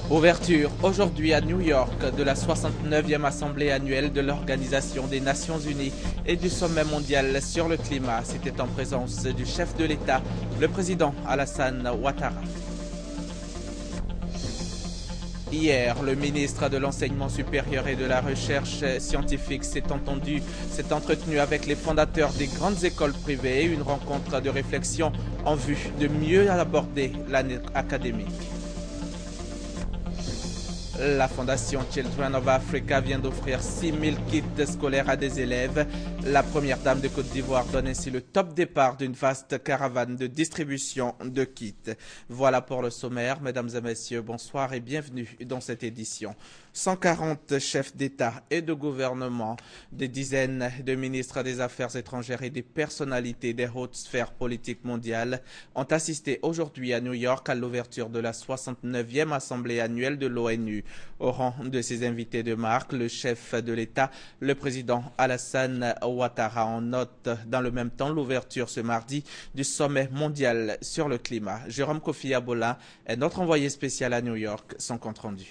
Ouverture aujourd'hui à New York de la 69e Assemblée annuelle de l'Organisation des Nations Unies et du Sommet mondial sur le climat. C'était en présence du chef de l'État, le président Alassane Ouattara. Hier, le ministre de l'Enseignement supérieur et de la Recherche scientifique s'est entretenu avec les fondateurs des grandes écoles privées, une rencontre de réflexion en vue de mieux aborder l'année académique. La fondation Children of Africa vient d'offrir 6000 kits scolaires à des élèves. La première dame de Côte d'Ivoire donne ainsi le top départ d'une vaste caravane de distribution de kits. Voilà pour le sommaire. Mesdames et messieurs, bonsoir et bienvenue dans cette édition. 140 chefs d'État et de gouvernement, des dizaines de ministres des Affaires étrangères et des personnalités des hautes sphères politiques mondiales ont assisté aujourd'hui à New York à l'ouverture de la 69e Assemblée annuelle de l'ONU. Au rang de ses invités de marque, le chef de l'État, le président Alassane Ouattara, en note dans le même temps l'ouverture ce mardi du sommet mondial sur le climat. Jérôme Kofi Abola est notre envoyé spécial à New York, son compte rendu.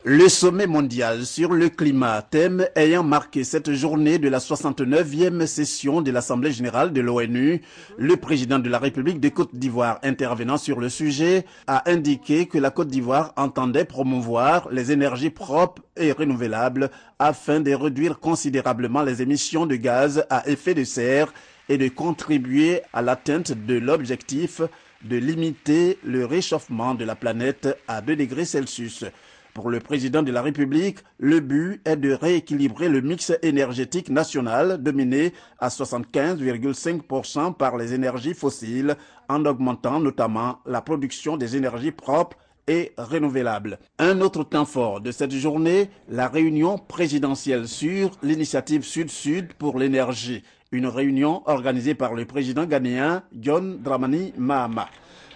Le sommet mondial sur le climat, thème ayant marqué cette journée de la 69e session de l'Assemblée générale de l'ONU, le président de la République de Côte d'Ivoire intervenant sur le sujet a indiqué que la Côte d'Ivoire entendait promouvoir les énergies propres et renouvelables afin de réduire considérablement les émissions de gaz à effet de serre et de contribuer à l'atteinte de l'objectif de limiter le réchauffement de la planète à 2 degrés Celsius. Pour le président de la République, le but est de rééquilibrer le mix énergétique national dominé à 75,5% par les énergies fossiles, en augmentant notamment la production des énergies propres et renouvelables. Un autre temps fort de cette journée, la réunion présidentielle sur l'initiative Sud-Sud pour l'énergie, une réunion organisée par le président ghanéen John Dramani Mahama.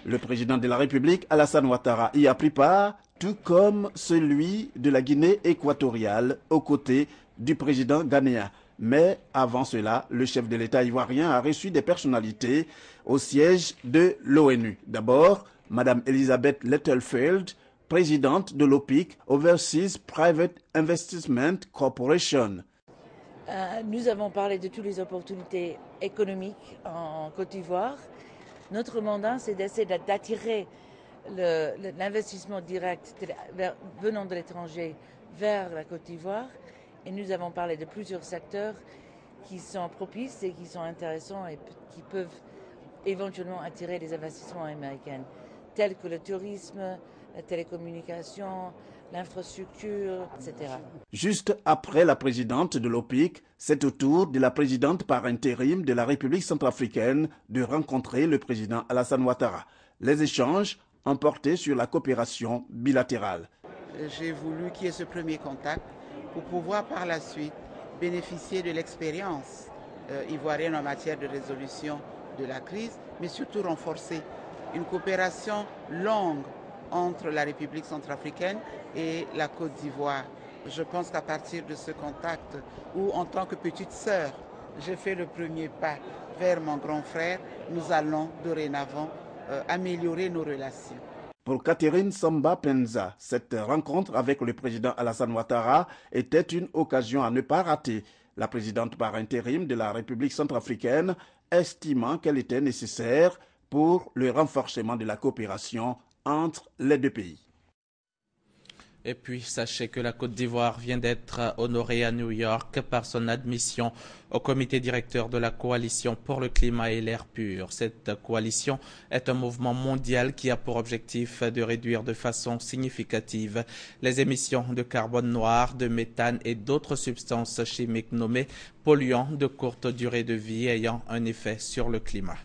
Le président de la République, Alassane Ouattara, y a pris part, tout comme celui de la Guinée équatoriale, aux côtés du président ghanéen. Mais avant cela, le chef de l'État ivoirien a reçu des personnalités au siège de l'ONU. D'abord, Mme Elizabeth Littlefield, présidente de l'OPIC, Overseas Private Investment Corporation. Nous avons parlé de toutes les opportunités économiques en Côte d'Ivoire. Notre mandat, c'est d'essayer d'attirer l'investissement direct venant de l'étranger vers la Côte d'Ivoire. Et nous avons parlé de plusieurs secteurs qui sont propices et qui sont intéressants et qui peuvent éventuellement attirer des investissements américains, tels que le tourisme, la télécommunication, l'infrastructure, etc. Juste après la présidente de l'OPIC, c'est au tour de la présidente par intérim de la République centrafricaine de rencontrer le président Alassane Ouattara. Les échanges ont porté sur la coopération bilatérale. J'ai voulu qu'il y ait ce premier contact pour pouvoir par la suite bénéficier de l'expérience ivoirienne en matière de résolution de la crise, mais surtout renforcer une coopération longue entre la République centrafricaine et la Côte d'Ivoire. Je pense qu'à partir de ce contact, où en tant que petite sœur, j'ai fait le premier pas vers mon grand frère, nous allons dorénavant améliorer nos relations. Pour Catherine Samba Penza, cette rencontre avec le président Alassane Ouattara était une occasion à ne pas rater. La présidente par intérim de la République centrafricaine estimant qu'elle était nécessaire pour le renforcement de la coopération entre les deux pays. Et puis, sachez que la Côte d'Ivoire vient d'être honorée à New York par son admission au comité directeur de la Coalition pour le climat et l'air pur. Cette coalition est un mouvement mondial qui a pour objectif de réduire de façon significative les émissions de carbone noir, de méthane et d'autres substances chimiques nommées polluants de courte durée de vie ayant un effet sur le climat.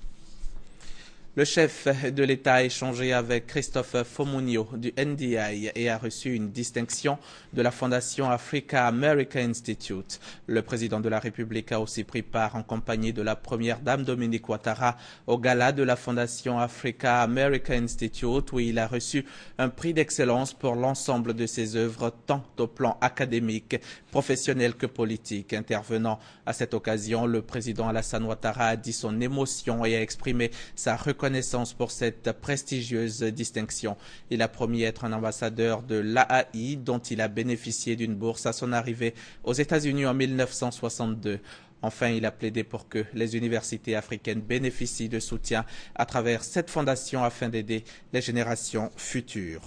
Le chef de l'État a échangé avec Christophe Fomunio du NDI et a reçu une distinction de la Fondation Africa America Institute. Le président de la République a aussi pris part en compagnie de la première dame Dominique Ouattara au gala de la Fondation Africa America Institute où il a reçu un prix d'excellence pour l'ensemble de ses œuvres tant au plan académique, professionnel que politique. Intervenant à cette occasion, le président Alassane Ouattara a dit son émotion et a exprimé sa reconnaissance pour cette prestigieuse distinction. Il a promis être un ambassadeur de l'AAI dont il a bénéficié d'une bourse à son arrivée aux États-Unis en 1962. Enfin, il a plaidé pour que les universités africaines bénéficient de soutien à travers cette fondation afin d'aider les générations futures.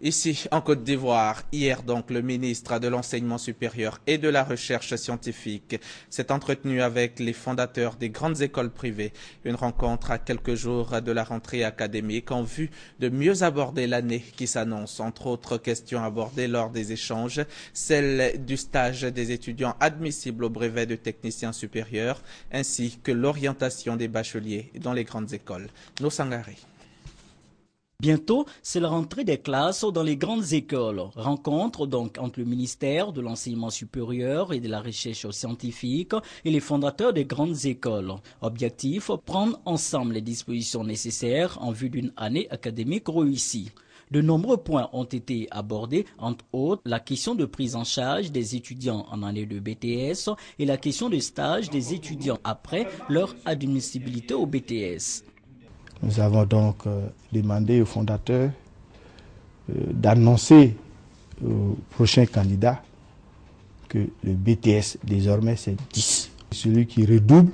Ici, en Côte d'Ivoire, hier donc, le ministre de l'Enseignement supérieur et de la Recherche scientifique s'est entretenu avec les fondateurs des grandes écoles privées. Une rencontre à quelques jours de la rentrée académique en vue de mieux aborder l'année qui s'annonce. Entre autres questions abordées lors des échanges, celle du stage des étudiants admissibles au brevet de technicien supérieur, ainsi que l'orientation des bacheliers dans les grandes écoles. Nosangari. Bientôt, c'est la rentrée des classes dans les grandes écoles. Rencontre donc entre le ministère de l'Enseignement supérieur et de la Recherche scientifique et les fondateurs des grandes écoles. Objectif, prendre ensemble les dispositions nécessaires en vue d'une année académique réussie. De nombreux points ont été abordés, entre autres la question de prise en charge des étudiants en année de BTS et la question de stage des étudiants après leur admissibilité au BTS. Nous avons donc demandé aux fondateurs d'annoncer aux prochains candidats que le BTS désormais c'est 10. Celui qui redouble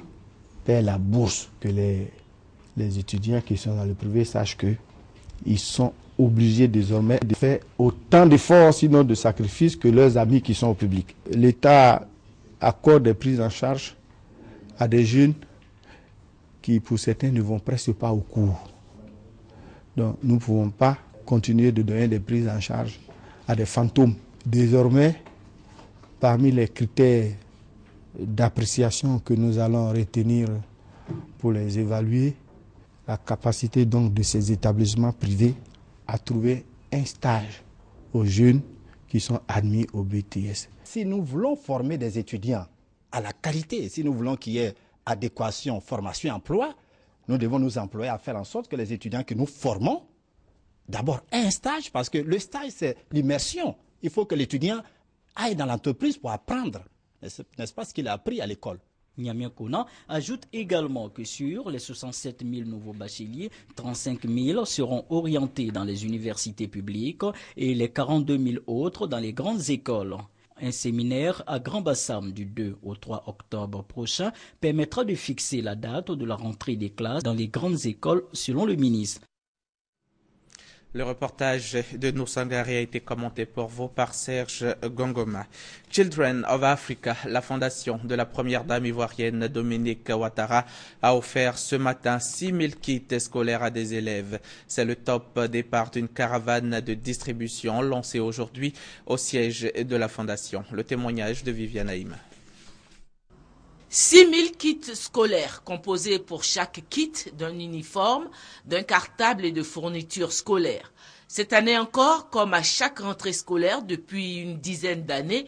paie la bourse, que les étudiants qui sont dans le privé sachent qu'ils sont obligés désormais de faire autant d'efforts, sinon de sacrifices, que leurs amis qui sont au public. L'État accorde des prises en charge à des jeunes qui pour certains ne vont presque pas au cours. Donc nous ne pouvons pas continuer de donner des prises en charge à des fantômes. Désormais, parmi les critères d'appréciation que nous allons retenir pour les évaluer, la capacité donc de ces établissements privés à trouver un stage aux jeunes qui sont admis au BTS. Si nous voulons former des étudiants à la qualité, si nous voulons qu'il y ait adéquation, formation, emploi, nous devons nous employer à faire en sorte que les étudiants que nous formons, d'abord un stage, parce que le stage c'est l'immersion. Il faut que l'étudiant aille dans l'entreprise pour apprendre, n'est-ce pas ce qu'il a appris à l'école. Niamien Kona ajoute également que sur les 67 000 nouveaux bacheliers, 35 000 seront orientés dans les universités publiques et les 42 000 autres dans les grandes écoles. Un séminaire à Grand Bassam du 2 au 3 octobre prochain permettra de fixer la date de la rentrée des classes dans les grandes écoles selon le ministre. Le reportage de Nosangari a été commenté pour vous par Serge Gongoma. Children of Africa, la fondation de la première dame ivoirienne Dominique Ouattara, a offert ce matin 6 000 kits scolaires à des élèves. C'est le top départ d'une caravane de distribution lancée aujourd'hui au siège de la fondation. Le témoignage de Viviane Haïm. 6 000 kits scolaires composés pour chaque kit d'un uniforme, d'un cartable et de fournitures scolaires. Cette année encore, comme à chaque rentrée scolaire depuis une dizaine d'années,